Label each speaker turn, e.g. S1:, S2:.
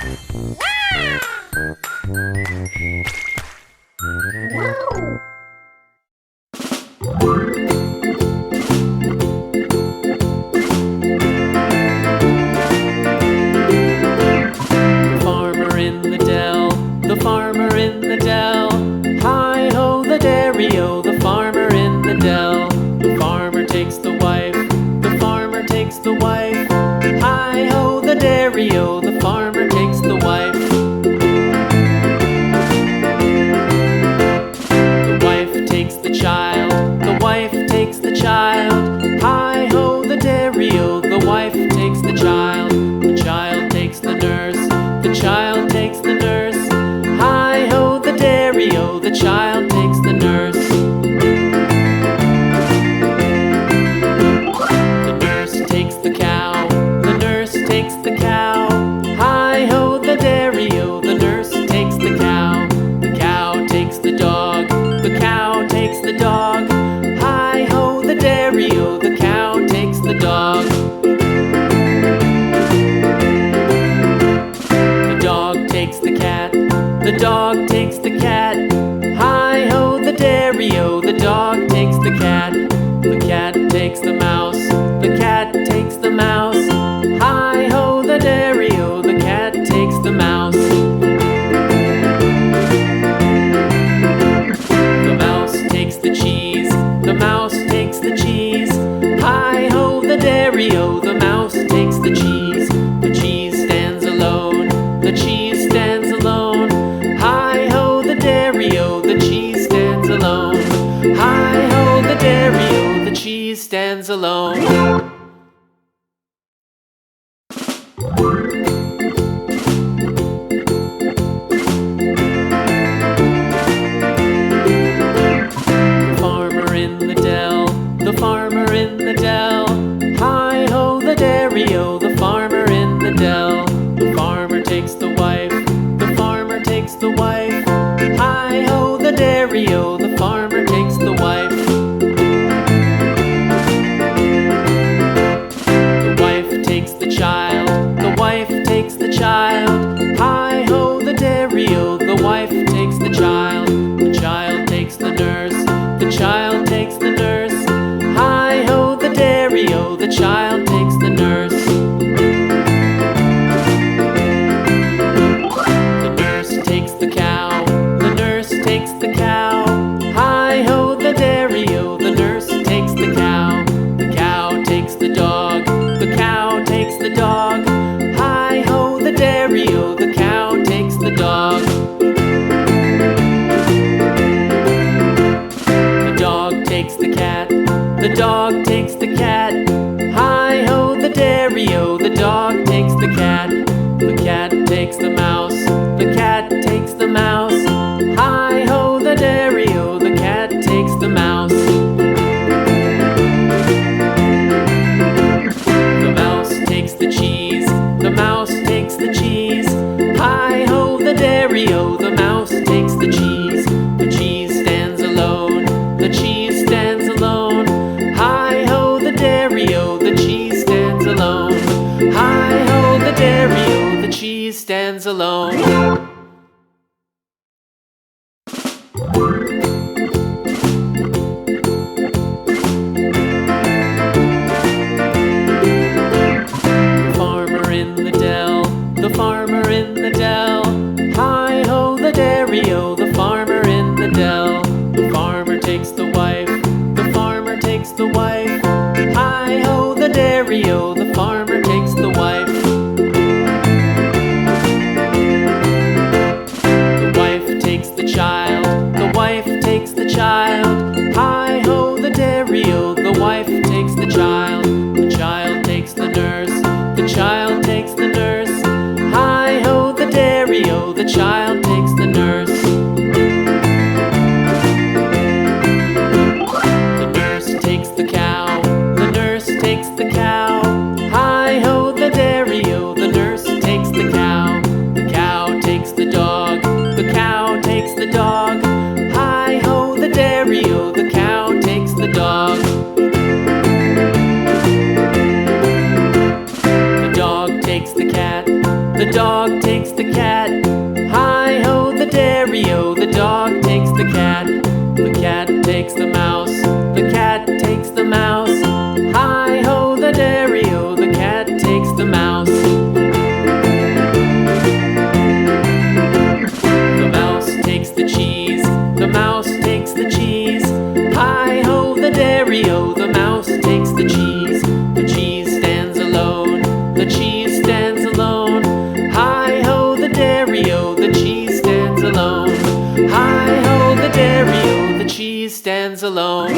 S1: The farmer in the dell. Hi-ho, the dairy-o, the farmer in the dell. The farmer takes the wife, the farmer takes the wife. Hi-ho, the dairy-o, the farmer takes the wife. The wife takes the child, the wife takes the child. Hi-ho, the dairy-o, the wife takes the child. The child takes the nurse, the child takes the nurse. Hi-ho, the dairy-o, the child takes the nurse. The nurse takes the cow, the nurse takes the cow. Hi-ho, the dairy-o, the nurse takes the cow. The cow takes the dog, the cow takes the dog. Hi-ho, the dairy-o, the cow takes the dog. The dog takes the cat, the dog takes the cat. Hi-ho, the dairy-o, the dog takes the cat. The cat takes the mouse, the cat takes the mouse. Hi-ho, the dairy-o, the cat takes the mouse. The mouse takes the cheese, the mouse takes the cheese. Hi-ho, the dairy-o, the mouse takes the cheese. The cheese stands alone, the cheese stands alone. Hi-ho, the dairy-o, the cheese stands alone. Hi-ho, the dairy-o, the cheese stands alone. The farmer in the dell, the farmer in the dell. Hi-ho, the dairy-o, the farmer in the dell. The farmer takes the wife, the farmer takes the wife. Hi-ho, the dairy-o, the farmer takes the wife. The wife takes the child, the wife takes the child. Hi-ho, the dairy-o, the wife takes the child. The child takes the nurse, the child takes the nurse. Hi-ho, the dairy-o, the child takes the nurse. The nurse takes the cow, the nurse takes the cow. Hi-ho, the dairy-o, the nurse takes the cow. The cow takes the dog, the cow takes the dog. Hi-ho, the dairy-o, the cow takes the dog. The dog takes the cat, the dog takes the cat. Hi-ho, the dairy-o, the dog takes the cat. The cat takes the mouse, the cat takes the mouse. Hi-ho, the dairy-o, the cat takes the mouse. The mouse takes the cheese, the mouse takes the cheese. Hi-ho, the dairy-o, the mouse takes the cheese. The cheese stands alone, the cheese stands alone. Hi-ho, the dairy-o, the cheese stands alone. Hi-ho, the dairy-o, the cheese stands alone. The farmer in the dell, the farmer in the dell. Hi-ho, the dairy-o, the farmer in the dell. The farmer takes the wife, the farmer takes the wife. Hi-ho, the dairy-o, the farmer takes the wife. The wife takes the child, the wife takes the child. Hi-ho, the dairy-o, the wife takes the child. The child takes the nurse, the child takes the nurse. Hi-ho, the dairy-o, the child takes the nurse. The nurse takes the cow, the nurse takes the cow. Hi-ho, the dairy-o, the nurse takes the cow. The cow takes the dog, the cow takes the dog. Hi-ho, the dairy-o, the cow takes the dog. The dog takes the cat, the dog takes the cat. Hi-ho, the dairy-o, the dog takes the cat. The cat takes the mouse, the cat takes the mouse. Hi-ho, the dairy-o, the cat takes the mouse. The mouse takes the cheese, the mouse takes the cheese. Hi-ho, the dairy-o, the mouse takes the cheese. The cheese stands alone, the cheese stands alone. Hi-ho, the dairy-o, the cheese stands alone. Hi-ho, the dairy-o, the cheese stands alone.